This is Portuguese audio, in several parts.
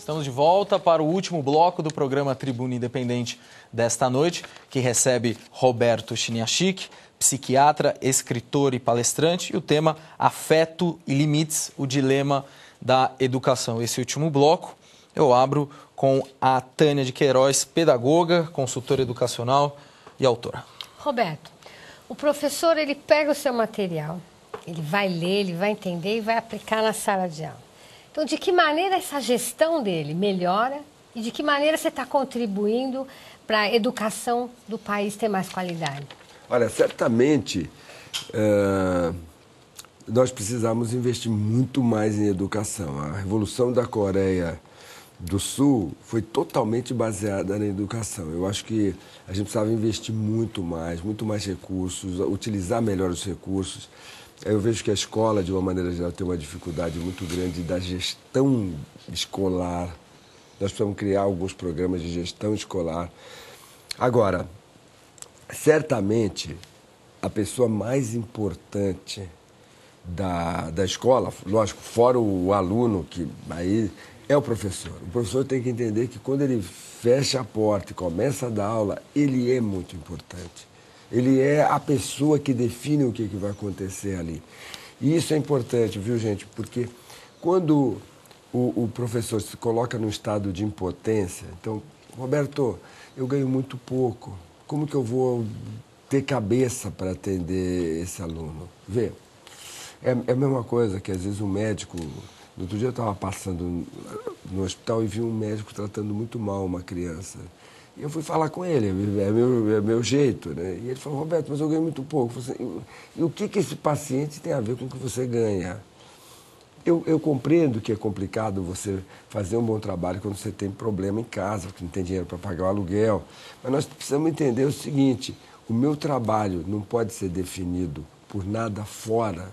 Estamos de volta para o último bloco do programa Tribuna Independente desta noite, que recebe Roberto Chiniachik, psiquiatra, escritor e palestrante, e o tema Afeto e Limites, o dilema da educação. Esse último bloco eu abro com a Tânia de Queiroz, pedagoga, consultora educacional e autora. Roberto, o professor ele pega o seu material, ele vai ler, ele vai entender e vai aplicar na sala de aula. Então, de que maneira essa gestão dele melhora e de que maneira você está contribuindo para a educação do país ter mais qualidade? Olha, certamente nós precisamos investir muito mais em educação. A Revolução da Coreia do Sul foi totalmente baseada na educação. Eu acho que a gente precisava investir muito mais recursos, utilizar melhor os recursos. Eu vejo que a escola, de uma maneira geral, tem uma dificuldade muito grande da gestão escolar. Nós precisamos criar alguns programas de gestão escolar. Agora, certamente, a pessoa mais importante da escola, lógico, fora o aluno, que aí é o professor. O professor tem que entender que quando ele fecha a porta e começa a dar aula, ele é muito importante. Ele é a pessoa que define o que vai acontecer ali. E isso é importante, viu, gente? Porque quando o professor se coloca num estado de impotência, então, Roberto, eu ganho muito pouco, como que eu vou ter cabeça para atender esse aluno? Vê, é a mesma coisa que às vezes um médico... No outro dia eu estava passando no hospital e vi um médico tratando muito mal uma criança. E eu fui falar com ele, é meu jeito, né? E ele falou, Roberto, mas eu ganho muito pouco. E o que esse paciente tem a ver com o que você ganha? Eu compreendo que é complicado você fazer um bom trabalho quando você tem problema em casa, porque não tem dinheiro para pagar o aluguel. Mas nós precisamos entender o seguinte, o meu trabalho não pode ser definido por nada fora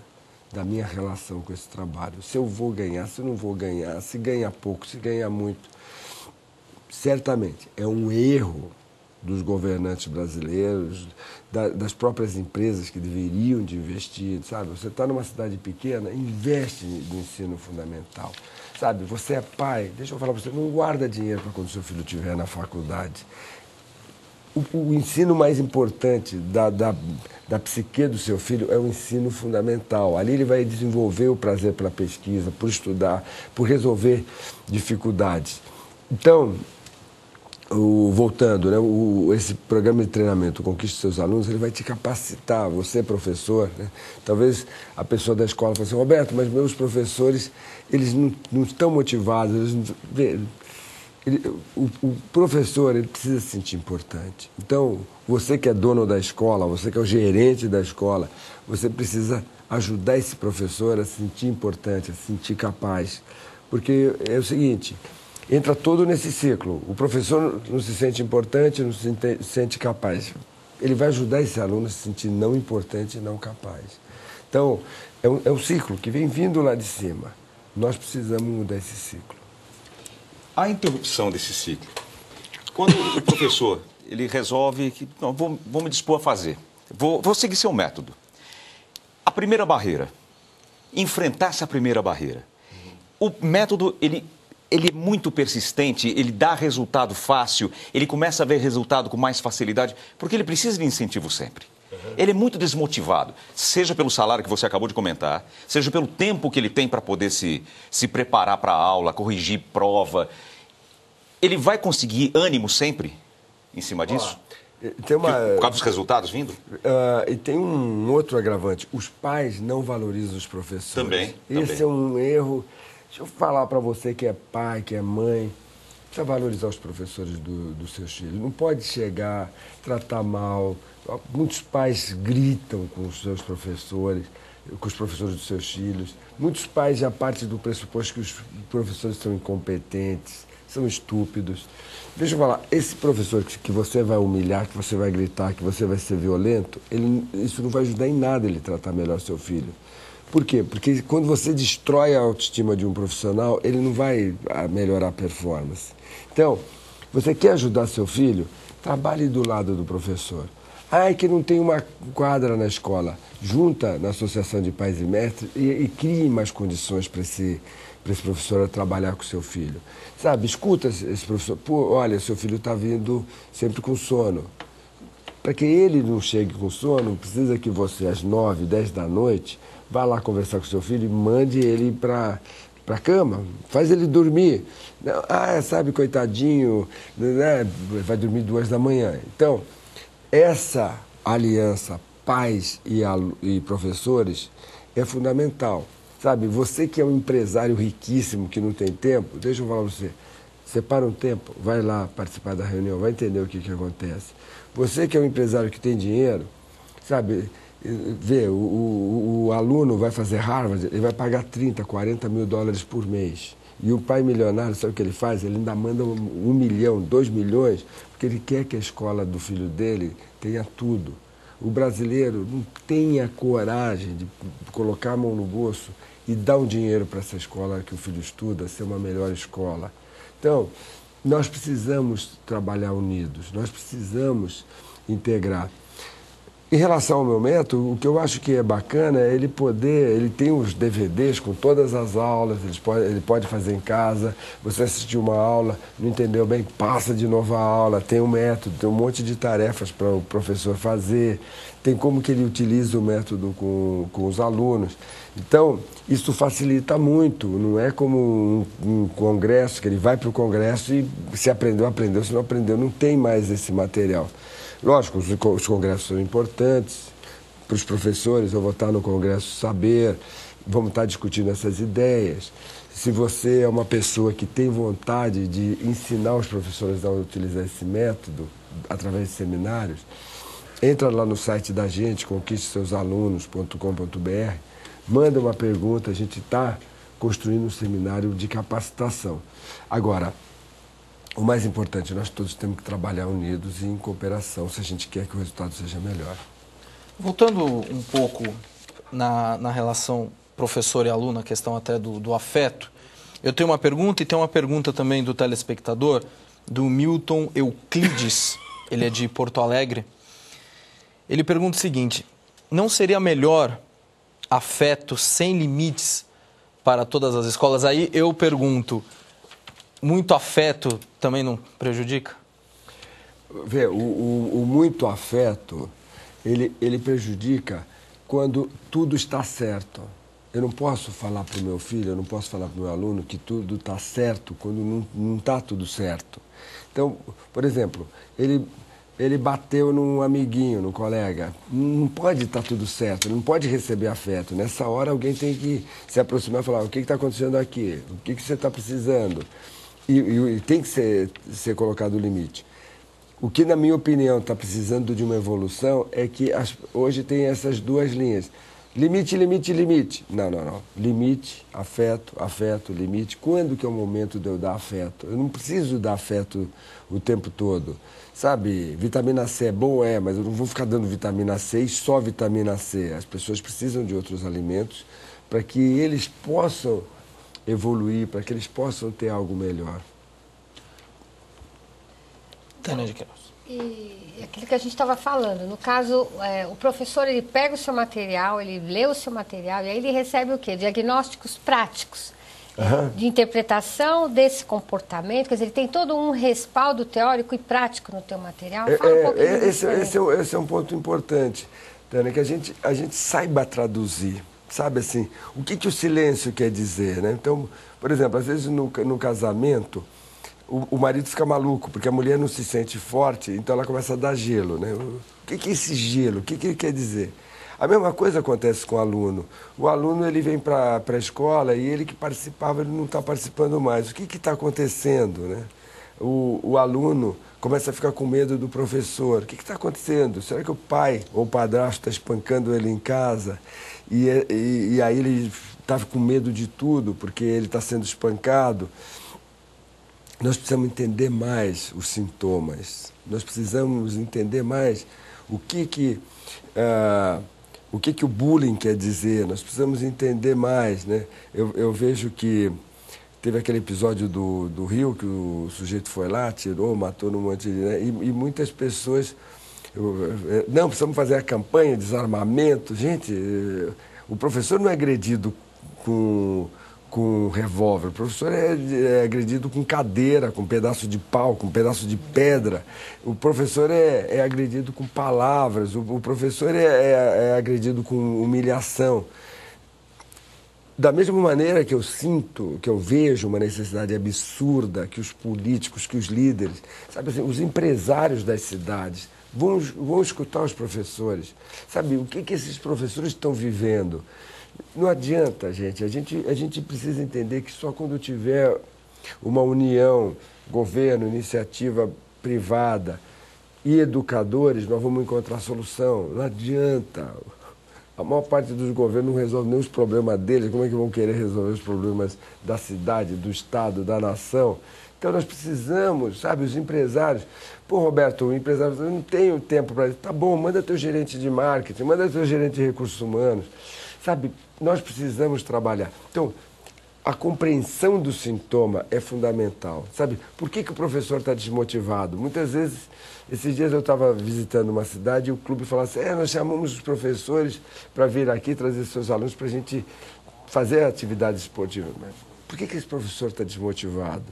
da minha relação com esse trabalho. Se eu vou ganhar, se eu não vou ganhar, se ganha pouco, se ganha muito. Certamente, é um erro dos governantes brasileiros, das próprias empresas que deveriam de investir, sabe? Você está numa cidade pequena, investe no ensino fundamental, sabe? Você é pai, deixa eu falar para você, não guarda dinheiro para quando seu filho estiver na faculdade. O ensino mais importante da psique do seu filho é o ensino fundamental. Ali ele vai desenvolver o prazer pela pesquisa, por estudar, por resolver dificuldades. Então, voltando, né, esse programa de treinamento, Conquiste Seus Alunos, ele vai te capacitar, você professor, né? Talvez a pessoa da escola fale assim, Roberto, mas meus professores, eles não estão motivados, eles não... O professor ele precisa se sentir importante. Então, você que é dono da escola, você que é o gerente da escola, você precisa ajudar esse professor a se sentir importante, a se sentir capaz. Porque é o seguinte, entra todo nesse ciclo. O professor não se sente importante, não se sente capaz. Ele vai ajudar esse aluno a se sentir não importante e não capaz. Então, é um ciclo que vem vindo lá de cima. Nós precisamos mudar esse ciclo. A interrupção desse ciclo. Quando o professor ele resolve que não, vou me dispor a fazer, vou seguir seu método. A primeira barreira, enfrentar essa primeira barreira. O método ele é muito persistente, ele dá resultado fácil, ele começa a ver resultado com mais facilidade, porque ele precisa de incentivo sempre. Ele é muito desmotivado, seja pelo salário que você acabou de comentar, seja pelo tempo que ele tem para poder se preparar para a aula, corrigir prova. Ele vai conseguir ânimo sempre em cima disso? Por causa dos resultados vindo? E tem um outro agravante. Os pais não valorizam os professores. Também. Esse é um erro. Deixa eu falar para você que é pai, que é mãe. Precisa valorizar os professores dos seus filhos. Não pode chegar, tratar mal. Muitos pais gritam com os seus professores, com os professores dos seus filhos. Muitos pais já partem do pressuposto que os professores são incompetentes, são estúpidos. Deixa eu falar, esse professor que você vai humilhar, que você vai gritar, que você vai ser violento, isso não vai ajudar em nada ele tratar melhor seu filho. Por quê? Porque quando você destrói a autoestima de um profissional, ele não vai melhorar a performance. Então, você quer ajudar seu filho? Trabalhe do lado do professor. Ah, é que não tem uma quadra na escola. Junta na Associação de Pais e Mestres e crie mais condições para para esse professor a trabalhar com o seu filho. Sabe, escuta esse professor. Pô, olha, seu filho está vindo sempre com sono. Para que ele não chegue com sono, precisa que você, às 9, 10 da noite, vá lá conversar com seu filho e mande ele para a cama, faz ele dormir. Sabe, coitadinho, né? Vai dormir 2 da manhã. Então, essa aliança pais e professores é fundamental. Sabe, você que é um empresário riquíssimo, que não tem tempo, deixa eu falar para você, separa um tempo, vai lá participar da reunião, vai entender o que acontece. Você que é um empresário que tem dinheiro, sabe, vê, o aluno vai fazer Harvard, ele vai pagar 30, 40 mil dólares por mês. E o pai milionário, sabe o que ele faz? Ele ainda manda 1 milhão, 2 milhões, porque ele quer que a escola do filho dele tenha tudo. O brasileiro não tem a coragem de colocar a mão no bolso e dar um dinheiro para essa escola que o filho estuda ser uma melhor escola. Então, nós precisamos trabalhar unidos, nós precisamos integrar. Em relação ao meu método, o que eu acho que é bacana é ele tem os DVDs com todas as aulas, ele pode fazer em casa, você assistiu uma aula, não entendeu bem, passa de novo a aula, tem um método, tem um monte de tarefas para o professor fazer, tem como que ele utiliza o método com os alunos. Então, isso facilita muito, não é como um congresso, que ele vai para o congresso e se aprendeu, aprendeu, se não aprendeu, não tem mais esse material. Lógico, os congressos são importantes, para os professores, eu vou estar no Congresso Saber, vamos estar discutindo essas ideias. Se você é uma pessoa que tem vontade de ensinar os professores a utilizar esse método, através de seminários, entra lá no site da gente, conquisteseusalunos.com.br, manda uma pergunta, a gente está construindo um seminário de capacitação. Agora, o mais importante, nós todos temos que trabalhar unidos e em cooperação se a gente quer que o resultado seja melhor. Voltando um pouco na relação professor e aluno, a questão até do afeto, eu tenho uma pergunta e tem uma pergunta também do telespectador, do Milton Euclides, ele é de Porto Alegre. Ele pergunta o seguinte: não seria melhor afeto sem limites para todas as escolas? Aí eu pergunto, muito afeto também não prejudica? Vê, o muito afeto, ele prejudica quando tudo está certo. Eu não posso falar para o meu filho, eu não posso falar para o meu aluno que tudo está certo quando não está tudo certo. Então, por exemplo, ele bateu num amiguinho, num colega. Não pode estar tudo certo, não pode receber afeto. Nessa hora alguém tem que se aproximar e falar: o que está acontecendo aqui? O que você está precisando? E tem que ser colocado o limite. O que, na minha opinião, está precisando de uma evolução é que hoje tem essas duas linhas. Limite, limite, limite. Não. Limite, afeto, afeto, limite. Quando que é o momento de eu dar afeto? Eu não preciso dar afeto o tempo todo. Sabe, vitamina C é bom, mas eu não vou ficar dando vitamina C e só vitamina C. As pessoas precisam de outros alimentos para que eles possam evoluir, para que eles possam ter algo melhor. Tânia de Queiroz. E aquilo que a gente estava falando, no caso, o professor ele pega o seu material, ele lê o seu material e aí ele recebe o quê? Diagnósticos práticos de interpretação desse comportamento, quer dizer, ele tem todo um respaldo teórico e prático no teu material. Fala um pouquinho disso. Esse é um ponto importante, Tânia, que a gente saiba traduzir. Sabe assim, o que o silêncio quer dizer, né? Então, por exemplo, às vezes no casamento, o marido fica maluco, porque a mulher não se sente forte, então ela começa a dar gelo, né? O que é esse gelo? O que ele quer dizer? A mesma coisa acontece com o aluno. O aluno, ele vem para a escola e ele que participava, ele não está participando mais. O que está acontecendo, né? O aluno começa a ficar com medo do professor. O que está acontecendo? Será que o pai ou o padrasto está espancando ele em casa? E aí ele está com medo de tudo, porque ele está sendo espancado. Nós precisamos entender mais os sintomas. Nós precisamos entender mais o que o bullying quer dizer. Nós precisamos entender mais, né? Eu vejo que teve aquele episódio do Rio, que o sujeito foi lá, atirou, matou num monte de... Né? E muitas pessoas... não, precisamos fazer a campanha de desarmamento. Gente, o professor não é agredido com com revólver, o professor é agredido com cadeira, com pedaço de pau, com pedaço de pedra, o professor é agredido com palavras, o professor é agredido com humilhação. Da mesma maneira que eu sinto, que eu vejo uma necessidade absurda que os políticos, que os líderes, sabe assim, os empresários das cidades vão escutar os professores. Sabe, o que esses professores estão vivendo? Não adianta, gente. A gente precisa entender que só quando tiver uma união, governo, iniciativa privada e educadores, nós vamos encontrar solução. Não adianta. A maior parte dos governos não resolve nem os problemas deles. Como é que vão querer resolver os problemas da cidade, do Estado, da nação? Então nós precisamos, sabe, os empresários. Pô, Roberto, o empresário, eu não tenho tempo para isso. Tá bom, manda teu gerente de marketing, manda teu gerente de recursos humanos. Sabe, nós precisamos trabalhar. Então, a compreensão do sintoma é fundamental. Sabe, por que o professor está desmotivado? Muitas vezes, esses dias eu estava visitando uma cidade e o clube falava assim, nós chamamos os professores para vir aqui trazer seus alunos para a gente fazer atividade esportiva. Mas por que esse professor está desmotivado?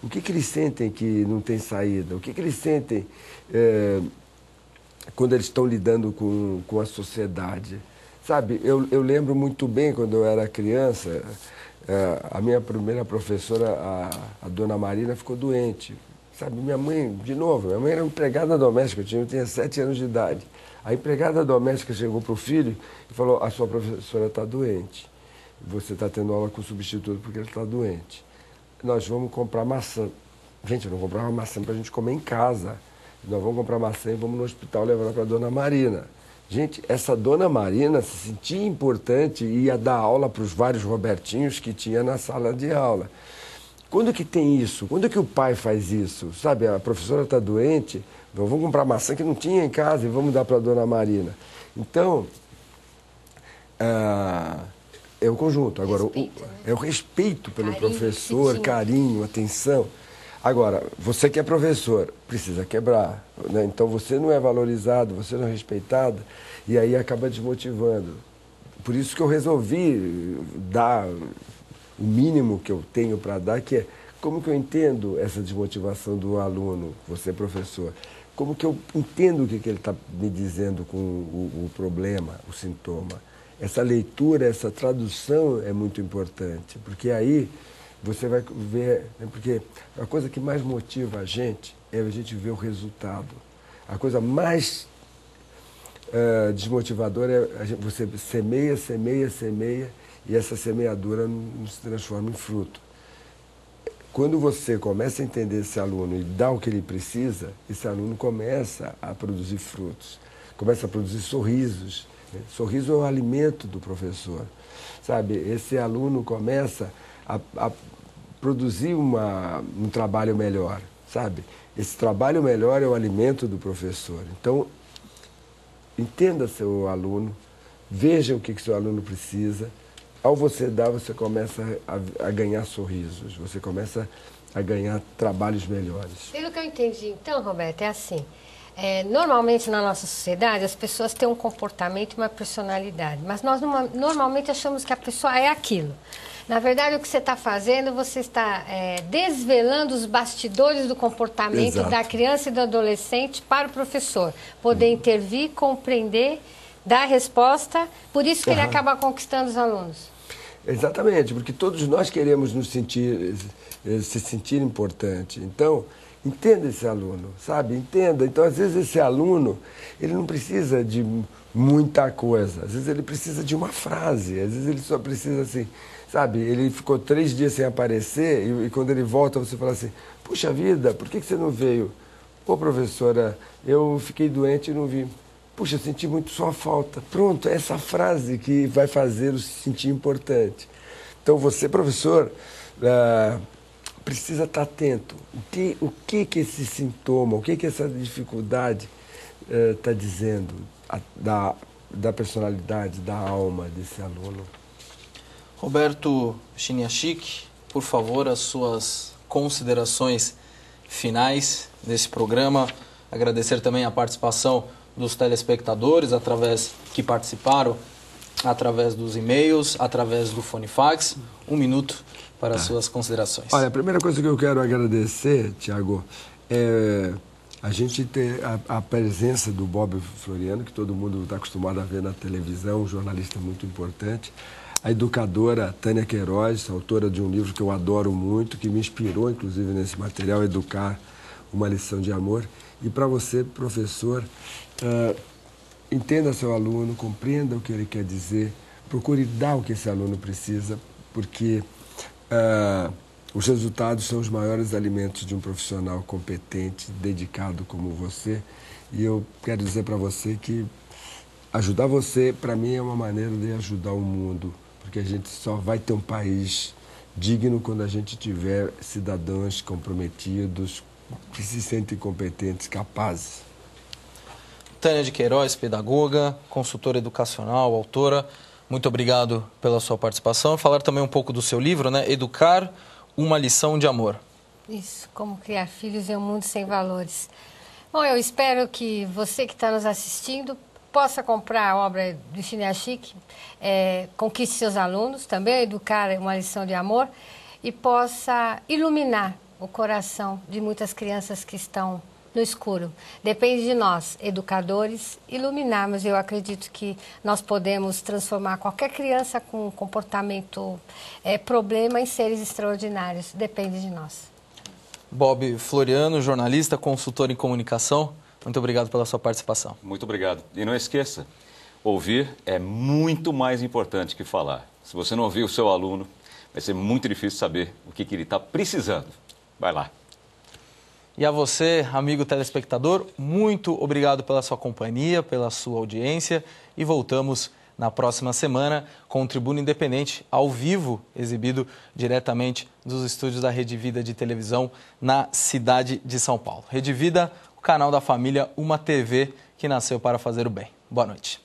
O que eles sentem que não tem saída? O que eles sentem quando eles estão lidando com a sociedade? Sabe, eu lembro muito bem, quando eu era criança, a minha primeira professora, a dona Marina, ficou doente. Sabe, minha mãe, de novo, minha mãe era empregada doméstica, eu tinha 7 anos de idade. A empregada doméstica chegou para o filho e falou, a sua professora está doente. Você está tendo aula com o substituto porque ele está doente. Nós vamos comprar maçã. Gente, eu não comprava maçã para a gente comer em casa. Nós vamos comprar maçã e vamos no hospital levar ela para a dona Marina. Gente, essa dona Marina se sentia importante e ia dar aula para os vários Robertinhos que tinha na sala de aula. Quando que tem isso? Quando que o pai faz isso? Sabe, a professora está doente, vamos comprar maçã que não tinha em casa e vamos dar para a dona Marina. Então, é o conjunto. Agora, é o respeito pelo professor, carinho, atenção. Agora, você que é professor, precisa quebrar, né? Então você não é valorizado, você não é respeitado, e aí acaba desmotivando. Por isso que eu resolvi dar o mínimo que eu tenho para dar, que é como que eu entendo essa desmotivação do aluno, você professor, como que eu entendo o que ele está me dizendo com o problema, o sintoma. Essa leitura, essa tradução é muito importante, porque aí você vai ver, né, porque a coisa que mais motiva a gente é a gente ver o resultado. A coisa mais desmotivadora é você semeia, semeia, semeia, e essa semeadura não se transforma em fruto. Quando você começa a entender esse aluno e dá o que ele precisa, esse aluno começa a produzir frutos, começa a produzir sorrisos. Né? Sorriso é o alimento do professor. Sabe, esse aluno começa a produzir um trabalho melhor, sabe? Esse trabalho melhor é o alimento do professor. Então, entenda seu aluno, veja o que seu aluno precisa. Ao você dar, você começa a ganhar sorrisos, você começa a ganhar trabalhos melhores. Pelo que eu entendi, então, Roberto, é assim. Normalmente na nossa sociedade as pessoas têm um comportamento e uma personalidade, mas nós normalmente achamos que a pessoa é aquilo. Na verdade, o que você está fazendo, você está desvelando os bastidores do comportamento Exato. Da criança e do adolescente para o professor poder intervir, compreender, dar resposta, por isso que ele acaba conquistando os alunos. Exatamente, porque todos nós queremos se sentir importante. Então, entenda esse aluno, sabe? Entenda. Então, às vezes, esse aluno, ele não precisa de muita coisa. Às vezes, ele precisa de uma frase. Às vezes, ele só precisa, assim, sabe? Ele ficou 3 dias sem aparecer e quando ele volta, você fala assim, puxa vida, por que você não veio? Pô, professora, eu fiquei doente e não vi. Puxa, eu senti muito sua falta. Pronto, é essa frase que vai fazer-o se sentir importante. Então, você, professor, precisa estar atento. O que esse sintoma, o que essa dificuldade está dizendo da personalidade, da alma desse aluno? Roberto Chiniachik, por favor, as suas considerações finais desse programa. Agradecer também a participação dos telespectadores que participaram através dos e-mails, através do fone fax. 1 minuto para as suas considerações. Olha, a primeira coisa que eu quero agradecer, Tiago, é a gente ter a presença do Bob Floriano, que todo mundo está acostumado a ver na televisão, um jornalista muito importante. A educadora Tânia Queiroz, autora de um livro que eu adoro muito, que me inspirou, inclusive, nesse material, Educar, uma lição de amor. E para você, professor, entenda seu aluno, compreenda o que ele quer dizer, procure dar o que esse aluno precisa, porque os resultados são os maiores alimentos de um profissional competente, dedicado como você. E eu quero dizer para você que ajudar você, para mim, é uma maneira de ajudar o mundo, porque a gente só vai ter um país digno quando a gente tiver cidadãos comprometidos, que se sentem competentes, capazes. Tânia de Queiroz, pedagoga, consultora educacional, autora, muito obrigado pela sua participação. Falar também um pouco do seu livro, né? Educar, uma lição de amor. Isso, como criar filhos em um mundo sem valores. Bom, eu espero que você que está nos assistindo possa comprar a obra do Chiniachik, conquiste seus alunos, também educar uma lição de amor, e possa iluminar o coração de muitas crianças que estão no escuro. Depende de nós, educadores, iluminarmos. Eu acredito que nós podemos transformar qualquer criança com comportamento problema em seres extraordinários. Depende de nós. Bob Floriano, jornalista, consultor em comunicação, muito obrigado pela sua participação. Muito obrigado. E não esqueça, ouvir é muito mais importante que falar. Se você não ouvir o seu aluno, vai ser muito difícil saber o que ele está precisando. Vai lá. E a você, amigo telespectador, muito obrigado pela sua companhia, pela sua audiência. E voltamos na próxima semana com o Tribuna Independente, ao vivo, exibido diretamente dos estúdios da Rede Vida de televisão na cidade de São Paulo. Rede Vida, o canal da família, uma TV que nasceu para fazer o bem. Boa noite.